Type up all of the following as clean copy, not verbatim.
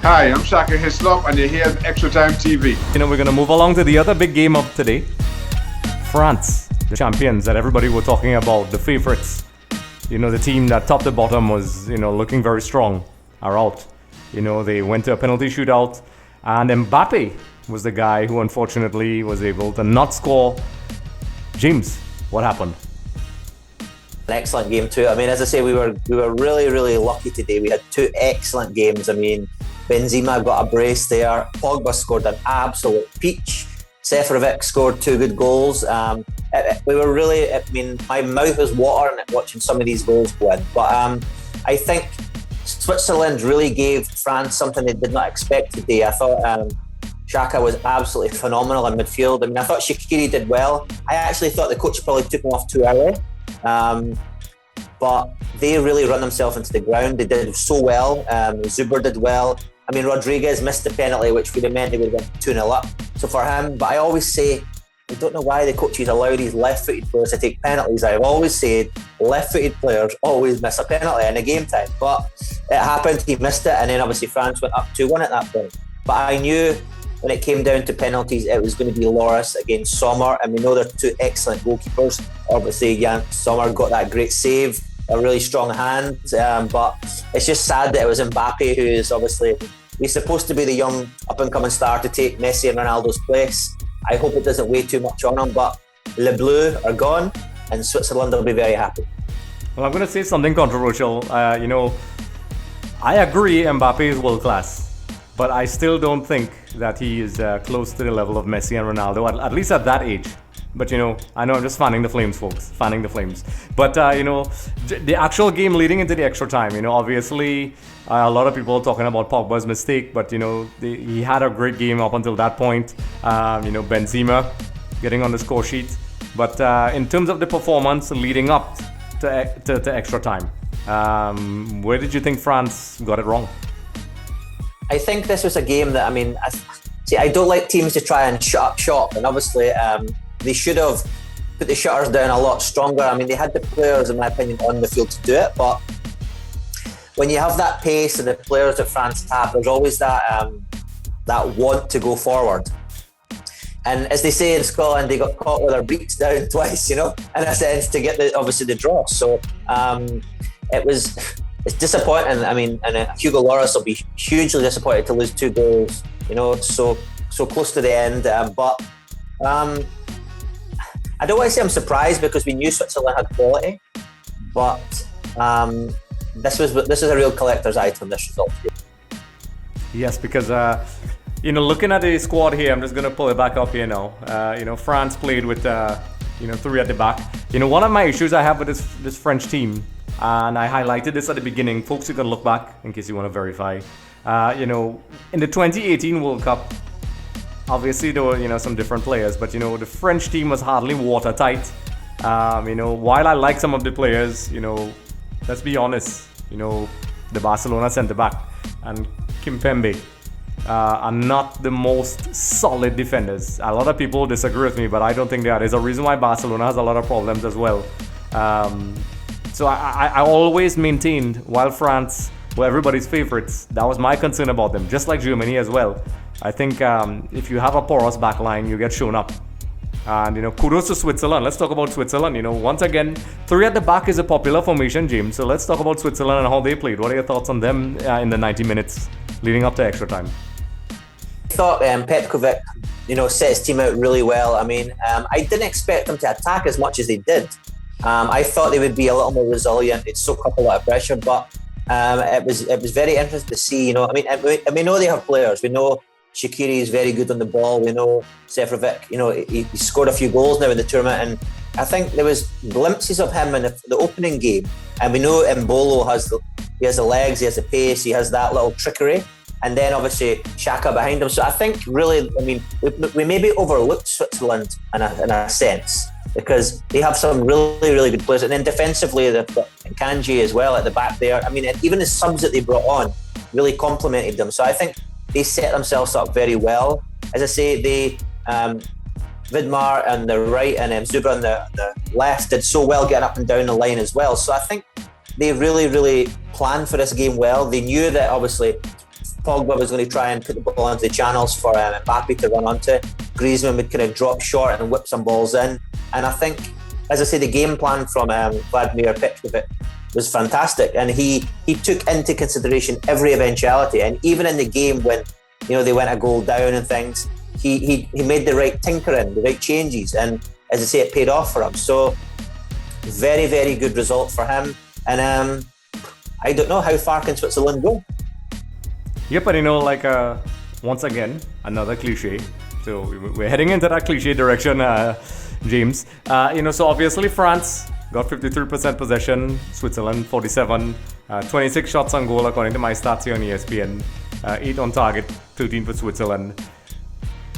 Hi, I'm Shaka Hislop, and you're here at Extra Time TV. We're going to move along to the other big game of today. France, the champions that everybody were talking about, the favorites. The team that top to bottom was, looking very strong, are out. They went to a penalty shootout, and Mbappe was the guy who unfortunately was able to not score. James, what happened? An excellent game too. As I say, we were really, really lucky today. We had two excellent games. Benzema got a brace there. Pogba scored an absolute peach. Seferovic scored two good goals. We were really, my mouth was watering watching some of these goals go in. But I think Switzerland really gave France something they did not expect today. I thought Xhaka was absolutely phenomenal in midfield. I thought Shaqiri did well. I actually thought the coach probably took him off too early. But they really run themselves into the ground. They did so well. Zuber did well. Rodriguez missed the penalty, which would have meant they would have went 2-0 up. So for him, but I always say, I don't know why the coaches allow these left-footed players to take penalties. I've always said left-footed players always miss a penalty in a game time. But it happened, he missed it, and then obviously France went up 2-1 at that point. But I knew when it came down to penalties, it was going to be Loris against Sommer, and we know they're two excellent goalkeepers. Obviously, Jan Sommer got that great save, a really strong hand, but it's just sad that it was Mbappe who is obviously, he's supposed to be the young up-and-coming star to take Messi and Ronaldo's place. I hope it doesn't weigh too much on him, but Les Bleus are gone, and Switzerland will be very happy. Well, I'm going to say something controversial. I agree Mbappe is world-class, but I still don't think that he is close to the level of Messi and Ronaldo, at least at that age. But I know I'm just fanning the flames, folks. Fanning the flames. But the actual game leading into the extra time, obviously a lot of people are talking about Pogba's mistake, but he had a great game up until that point. Benzema getting on the score sheet. But in terms of the performance leading up to extra time, where did you think France got it wrong? I think this was a game that I don't like teams to try and shut up shop, and obviously they should have put the shutters down a lot stronger. They had the players, in my opinion, on the field to do it, but when you have that pace and the players that France have, there's always that want to go forward. And as they say in Scotland, they got caught with their beaks down twice, in a sense, to get the draw. So it's disappointing. And Hugo Lloris will be hugely disappointed to lose two goals, so close to the end. But I don't want to say I'm surprised, because we knew Switzerland had quality, but this is a real collector's item, this result. Yes, because looking at the squad here, I'm just going to pull it back up here now. France played with three at the back. One of my issues I have with this French team, and I highlighted this at the beginning, folks, you can look back in case you want to verify. In the 2018 World Cup, obviously there were some different players, but the French team was hardly watertight. While I like some of the players, let's be honest, the Barcelona centre back and Kimpembe are not the most solid defenders. A lot of people disagree with me, but I don't think they are. There's a reason why Barcelona has a lot of problems as well. So I always maintained, while France were everybody's favourites, that was my concern about them, just like Germany as well. I think if you have a porous backline, you get shown up. And kudos to Switzerland. Let's talk about Switzerland. Once again, three at the back is a popular formation, James. So let's talk about Switzerland and how they played. What are your thoughts on them in the 90 minutes leading up to extra time? I thought Petkovic, set his team out really well. I didn't expect them to attack as much as they did. I thought they would be a little more resilient. They'd soak up a lot of pressure, but it was very interesting to see. We know they have players. We know Shaqiri is very good on the ball. We know Seferovic, he scored a few goals now in the tournament, and I think there was glimpses of him in the opening game. And we know Mbolo has the legs, he has the pace, he has that little trickery, and then obviously Xhaka behind him. So I think really, we maybe overlooked Switzerland in a sense, because they have some really, really good players. And then defensively, they've got Kanji as well at the back there. Even the subs that they brought on really complemented them. So I think they set themselves up very well. As I say, they Vidmar on the right and Zuber on the left did so well getting up and down the line as well. So I think they really, really planned for this game well. They knew that obviously Pogba was going to try and put the ball into the channels for Mbappe to run onto. Griezmann would kind of drop short and whip some balls in. And I think, as I say, the game plan from Vladimir Petrovic was fantastic, and he took into consideration every eventuality. And even in the game when they went a goal down and things, he made the right tinkering, the right changes, and as I say, it paid off for him. So very, very good result for him. And I don't know, how far can Switzerland go? Yep, and once again, another cliche. So we're heading into that cliche direction, James. So obviously France got 53% possession, Switzerland 47, 26 shots on goal according to my stats here on ESPN, 8 on target, 13 for Switzerland.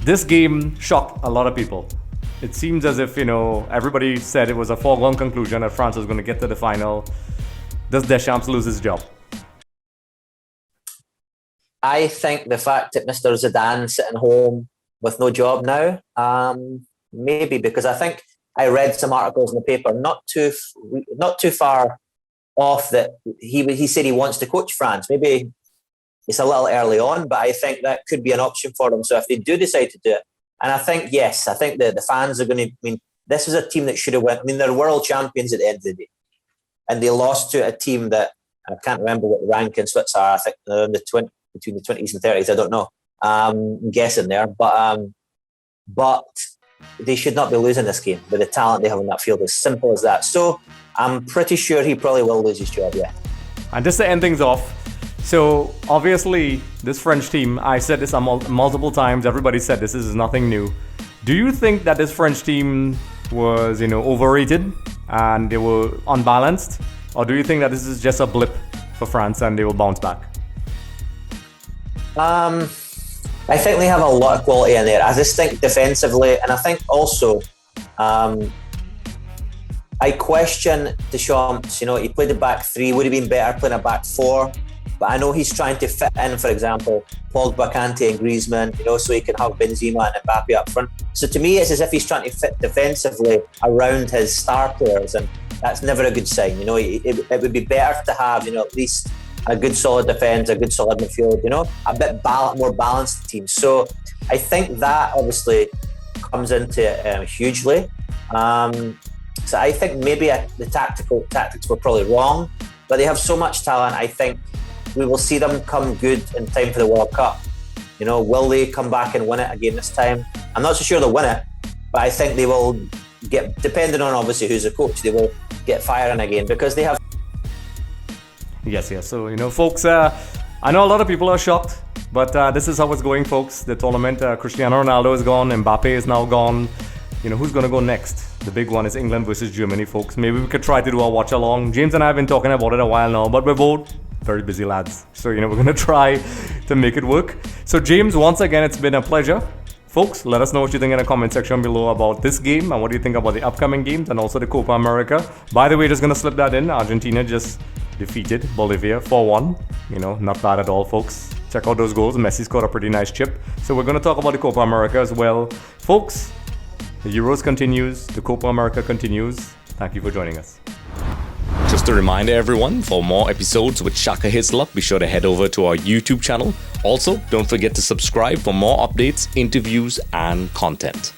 This game shocked a lot of people. It seems as if, everybody said it was a foregone conclusion that France was going to get to the final. Does Deschamps lose his job? I think the fact that Mr. Zidane sitting home with no job now, maybe, because I think I read some articles in the paper not too far off that he said he wants to coach France. Maybe it's a little early on, but I think that could be an option for them. So if they do decide to do it, and I think that the fans are going to. This is a team that should have went. They're world champions at the end of the day, and they lost to a team that I can't remember what the rank in Switzerland are. I think they're in between the 20s and 30s. I don't know. I'm guessing there, but they should not be losing this game with the talent they have on that field. As simple as that. So I'm pretty sure he probably will lose his job. Yeah. And just to end things off, so obviously this French team, I said this multiple times. Everybody said this is nothing new. Do you think that this French team was overrated and they were unbalanced, or do you think that this is just a blip for France and they will bounce back? I think they have a lot of quality in there. I just think defensively, and I think also, I question Deschamps. He played the back three. Would have been better playing a back four. But I know he's trying to fit in, for example, Pogba, Kante, and Griezmann. So he can have Benzema and Mbappe up front. So to me, it's as if he's trying to fit defensively around his star players, and that's never a good sign. It would be better to have at least a good solid defence, a good solid midfield, a bit more balanced team. So I think that obviously comes into it hugely. So I think maybe the tactics were probably wrong, but they have so much talent. I think we will see them come good in time for the World Cup. Will they come back and win it again this time? I'm not so sure they'll win it, but I think they will get, depending on obviously who's the coach, they will get firing again because they have. Yes. So, folks, I know a lot of people are shocked, but this is how it's going, folks. The tournament, Cristiano Ronaldo is gone, Mbappe is now gone. Who's going to go next? The big one is England versus Germany, folks. Maybe we could try to do a watch along. James and I have been talking about it a while now, but we're both very busy lads. So, we're going to try to make it work. So, James, once again, it's been a pleasure. Folks, let us know what you think in the comment section below about this game and what do you think about the upcoming games and also the Copa America. By the way, just going to slip that in. Argentina just defeated Bolivia 4-1. Not bad at all, folks. Check out those goals. Messi scored a pretty nice chip. So we're going to talk about the Copa America as well. Folks, the Euros continues. The Copa America continues. Thank you for joining us. Just a reminder, everyone, for more episodes with Shaka Hislop, be sure to head over to our YouTube channel. Also, don't forget to subscribe for more updates, interviews, and content.